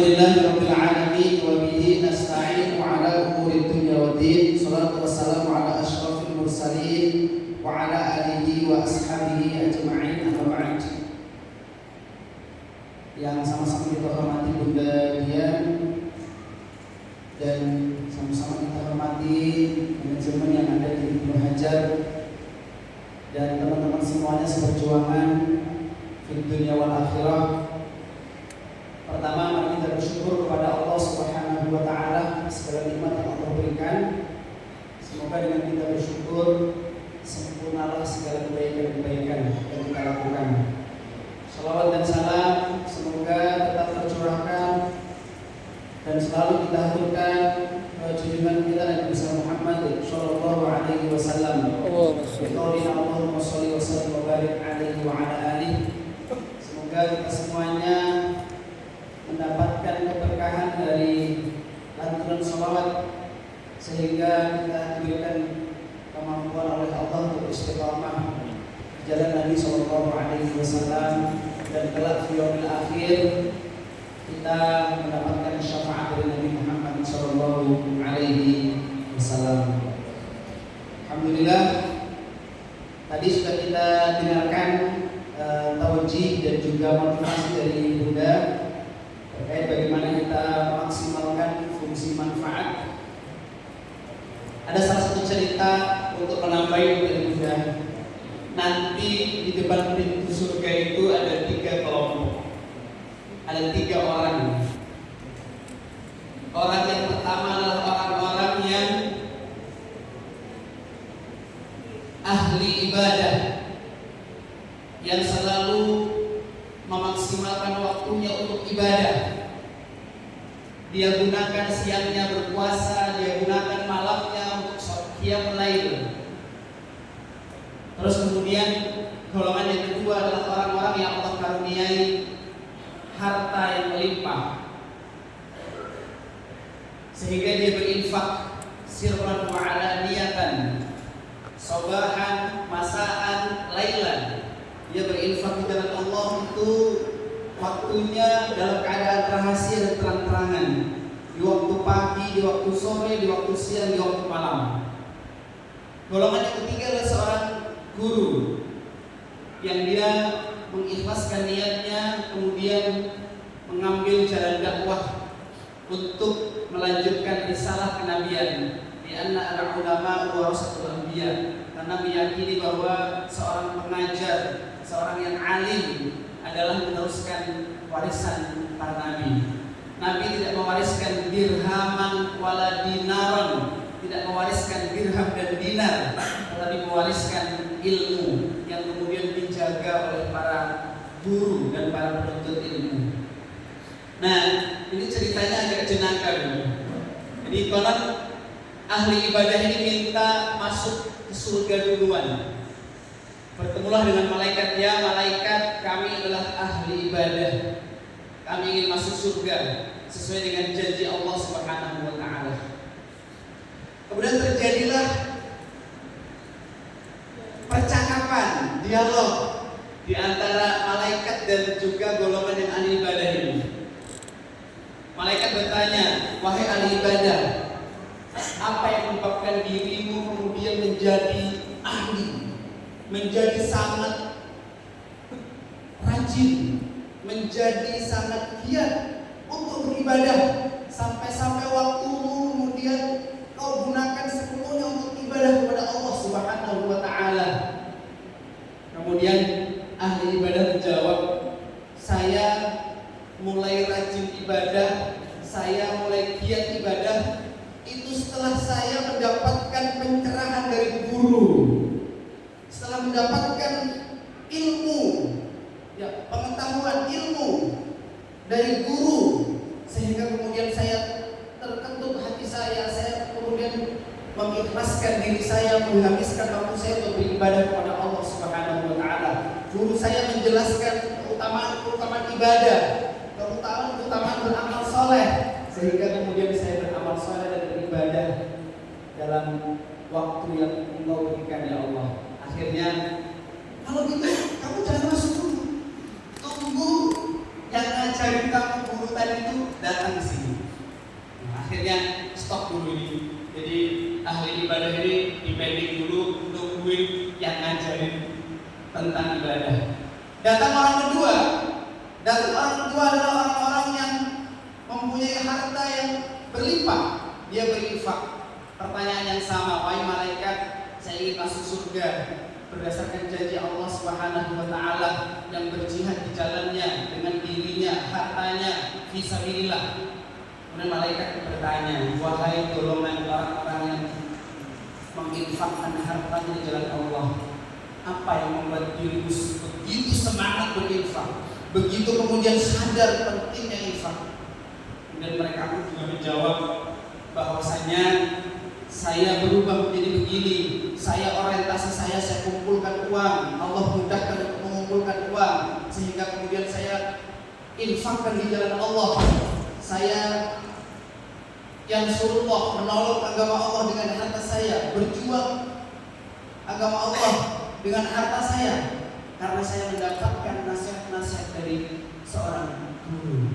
Alhamdulillahirabbil alamin wa bihi nasta'inu ala umuri dunya waddin. Shalatu wassalamu ala asyrafil mursalin wa ala alihi wa ashabihi ajma'in. Amma ba'd. Yang sama-sama kita hormati Bunda Dian dan sama-sama kita hormati manajemen yang ada di Ibnu Hajar dan teman-teman semuanya seperjuangan di dunia wal akhirah. Pertama, mari kita bersyukur kepada Allah Subhanahu wa taala segala nikmat yang Allah berikan. Semoga dengan kita bersyukur sempurnalah segala kebaikan-kebaikan yang kita lakukan. Salawat dan salam semoga tetap tercurahkan dan selalu kita haturkan junjungan kita Nabi besar Muhammad sallallahu alaihi wasallam. Allahumma shalli wa sallim wa barik alaihi wa ala alihi. Semoga kita semuanya mendapatkan keberkahan dari lantunan sholawat sehingga kita diberikan kemampuan oleh Allah untuk istiqamah jalan Nabi sallallahu alaihi wasallam dan kelak di yaumil akhir kita mendapatkan syafaat dari Nabi Muhammad sallallahu alaihi wasallam. Alhamdulillah, tadi sudah kita dengarkan taujih dan juga motivasi dari Bunda terkait bagaimana kita maksimalkan fungsi manfaat. Ada salah satu cerita untuk menambahi dari Bunda. Nanti di depan pintu surga itu ada 3 kelompok, ada 3 orang. Orang yang pertama adalah orang-orang yang ahli ibadah, yang selalu memaksimalkan waktunya untuk ibadah. Dia gunakan siangnya berpuasa, dia gunakan malamnya untuk qiyamul lail. Terus kemudian golongan yang kedua adalah orang-orang yang Allah karuniai harta yang melimpah, sehingga dia berinfak sirran wa alaniyatan, sabahan, masaan, lailan. Dia berinfak di jalan Allah itu waktunya dalam keadaan rahasia dan terang-terangan, di waktu pagi, di waktu sore, di waktu siang, di waktu malam. Golongan yang ketiga adalah seorang guru yang dia mengikhlaskan niatnya, kemudian mengambil jalan dakwah untuk melanjutkan risalah kenabian. Di anna al-ulama warasatul anbiya, karena meyakini bahwa seorang pengajar, seorang yang alim adalah meneruskan warisan para nabi. Nabi tidak mewariskan dirhaman wala dinaron, tidak mewariskan dirham dan dinar, tetapi mewariskan ilmu yang kemudian dijaga oleh para guru dan para penuntut ilmu. Nah, ini ceritanya agak jenaka dulu. Jadi konon ahli ibadah ini minta masuk ke surga duluan. Bertemulah dengan malaikat, ya malaikat, kami adalah ahli ibadah, kami ingin masuk surga sesuai dengan janji Allah Subhanahu wa taala. Kemudian terjadilah percakapan, dialog di antara malaikat dan juga golongan yang ahli ibadah ini. Malaikat bertanya, wahai ahli ibadah, apa yang menyebabkan dirimu kemudian menjadi ahli, menjadi sangat rajin, menjadi sangat giat untuk beribadah, sampai-sampai waktumu kemudian kau gunakan sepenuhnya untuk ibadah kepada Allah Subhanahu wa taala. Kemudian ahli ibadah menjawab, saya mulai rajin ibadah, saya mulai giat ibadah itu setelah saya mendapatkan pencerahan dari guru, setelah mendapatkan ilmu, ya, pengetahuan ilmu dari guru, sehingga kemudian saya terketuk hati saya kemudian mengikhlaskan diri saya, menghabiskan waktu saya untuk beribadah kepada Allah Subhanahu wa taala. Guru saya menjelaskan keutamaan ibadah, keutamaan beramal soleh, sehingga kemudian saya beramal soleh dan beribadah dalam waktu yang Engkau berikan, ya Allah. Akhirnya, kalau gitu kamu jangan masuk dulu, tunggu yang ngajarin kamu guru tadi itu datang ke sini. Nah, akhirnya stop dulu ini. Jadi ahli ibadah ini dipending dulu, nungguin yang ngajarin tentang ibadah. Datang orang kedua adalah orang-orang yang mempunyai harta yang berlimpah. Dia berinfak. Pertanyaan yang sama, wahai malaikat, saya ingin masuk surga berdasarkan janji Allah Subhanahu wa taala yang berjihad di jalannya dengan dirinya, hartanya fisabilillah. Kemudian malaikat bertanya, wahai golongan orang-orang yang menginfakkan hartanya di jalan Allah, apa yang membuat dirimu begitu semangat berinfak, begitu kemudian sadar pentingnya infak? Kemudian mereka pun juga menjawab bahwasanya saya berubah menjadi begini, saya orientasi saya kumpulkan uang, Allah mudahkan untuk mengumpulkan uang, sehingga kemudian saya infakkan di jalan Allah. Saya yang surullah, menolong agama Allah dengan harta saya, berjuang agama Allah dengan harta saya, karena saya mendapatkan nasihat-nasihat dari seorang guru.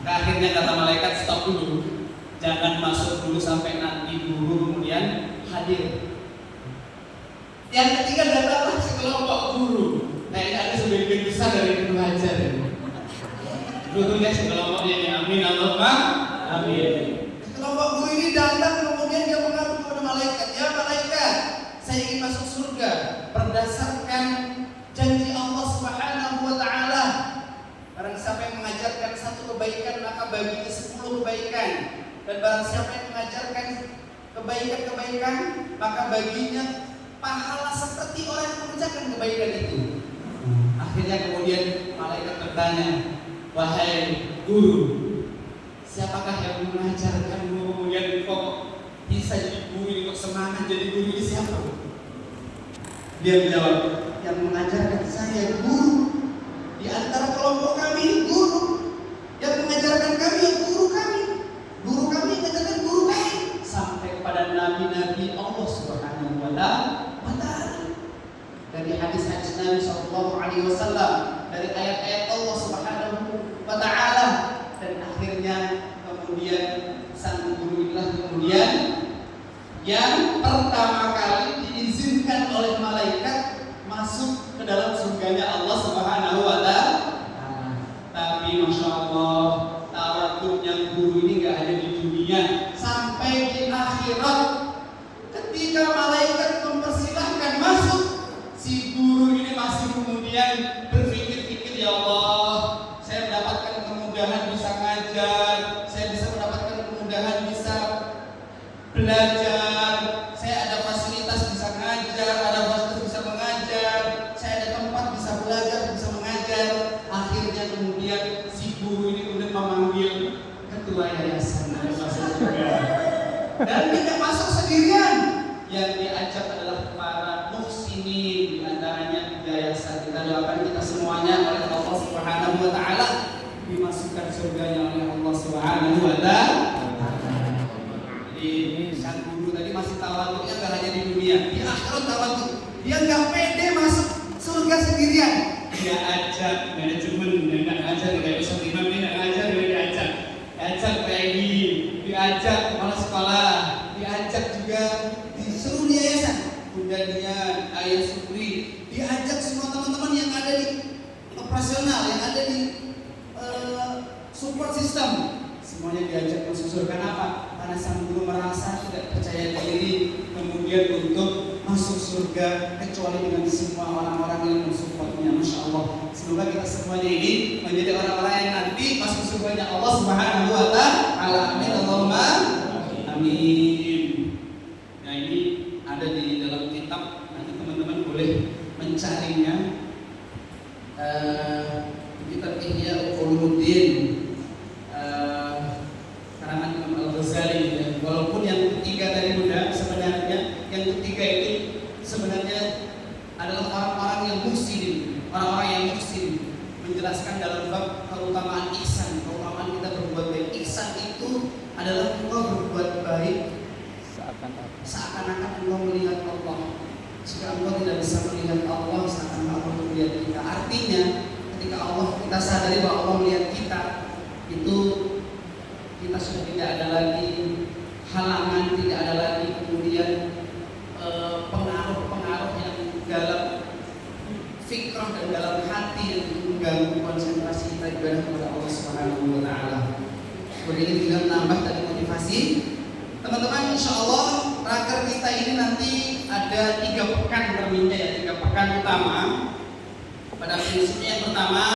Maka akhirnya kata malaikat, stop dulu, jangan masuk dulu sampai nanti guru kemudian hadir. Yang ketiga datanglah sekelompok guru. Nah ini ada sebagian besar dari pengajar. Gurunya sekelompoknya ini, amin Allahumma amin. Sekelompok guru ini datang kemudian dia mengadu kepada malaikat, ya malaikat, saya ingin masuk surga berdasarkan janji Allah Subhanahu wa taala. Barang siapa yang mengajarkan satu kebaikan maka baginya 10 kebaikan. Dan barang siapa yang mengajarkan kebaikan-kebaikan maka baginya pahala seperti orang yang mengerjakan kebaikan itu. Akhirnya kemudian malaikat bertanya, wahai guru, siapakah yang mengajarkanmu kemudian kok bisa jadi guru ini, kok semangat jadi guru ini siapa? Dia menjawab, yang mengajarkan saya guru. Di antara kelompok kami guru, yang mengajarkan kami yang guru kami. Guru kami mengajarkan guru kami sampai kepada nabi-nabi Allah Subhanahu wa taala. Dari hadis-hadis Nabi sallallahu alaihi wasallam, dari ayat-ayat Allah Subhanahu wa taala, dan akhirnya kemudian sang guru inilah kemudian yang pertama kali diizinkan oleh malaikat masuk ke dalam surganya Allah Subhanahu wa taala. Tapi masya Allah, tawaduknya guru ini gak hanya di dunia, sampai di akhirat. Ketika malaikat mempersilahkan masuk, si guru ini masih kemudian berpikir-pikir, ya Allah, saya mendapatkan kemudahan bisa ngajar, saya bisa mendapatkan kemudahan bisa belajar, saya ada fasilitas bisa ngajar, ada fasilitas bisa mengajar, saya ada tempat bisa belajar, bisa mengajar. Akhirnya kemudian si guru ini kemudian memanggil ketua yayasan dan masuk surga. Dan tidak masuk sendirian, yang diajak adalah para muhsinin, di antaranya yayasan. Kita doakan kita semuanya oleh Allah Subhanahu wa taala dimasukkan surganya oleh Allah Subhanahu wa taala. Jadi sang guru tadi masih tawaduknya enggak hanya di dunia, di akhirat tawaduk. Dia enggak pede masuk surga sendirian. Dia ajak manajemen, dia ajak kayak Ustaz Imam ini, ajak PNI, diajak kepala sekolah, diajak juga di seluruh yayasan, Bundanian, Ayah Supri, diajak semua teman-teman yang ada di operasional, yang ada di support system, semuanya diajak masuk surga. Kenapa? Karena sang guru merasa tidak percaya diri kemudian untuk masuk surga kecuali dengan semua orang-orang yang mensupportnya. Masya Allah, semoga kita semuanya ini menjadi orang-orang yang nanti masuk surganya Allah Subhanahu wa taala. Amin Allahumma amin. Nah ini ada di dalam kitab, nanti teman-teman boleh mencarinya. Kitab Ihya Ulumuddin karangan Imam Al-Ghazali. Walaupun yang ketiga tadi mudah, sebenarnya yang ketiga itu sebenarnya adalah orang-orang yang muhsin, menjelaskan dalam bab keutamaan ihsan, keutamaan kita berbuat baik. Ihsan itu adalah engkau berbuat baik seakan-akan engkau melihat Allah. Jika engkau tidak bisa melihat Allah, seakan-akan Allah melihat kita. Artinya ketika Allah, kita sadari bahwa Allah melihat kita, itu sudah tidak ada lagi halangan, tidak ada lagi kemudian pengaruh-pengaruh yang dalam fikrah dan dalam hati yang mengganggu konsentrasi kita ibadah kepada Allah Subhanahu wa taala. Begini juga menambah tadi motivasi. Teman-teman, insya Allah raker kita ini nanti ada 3 pekan terminnya ya, 3 pekan utama. Pada prinsipnya yang pertama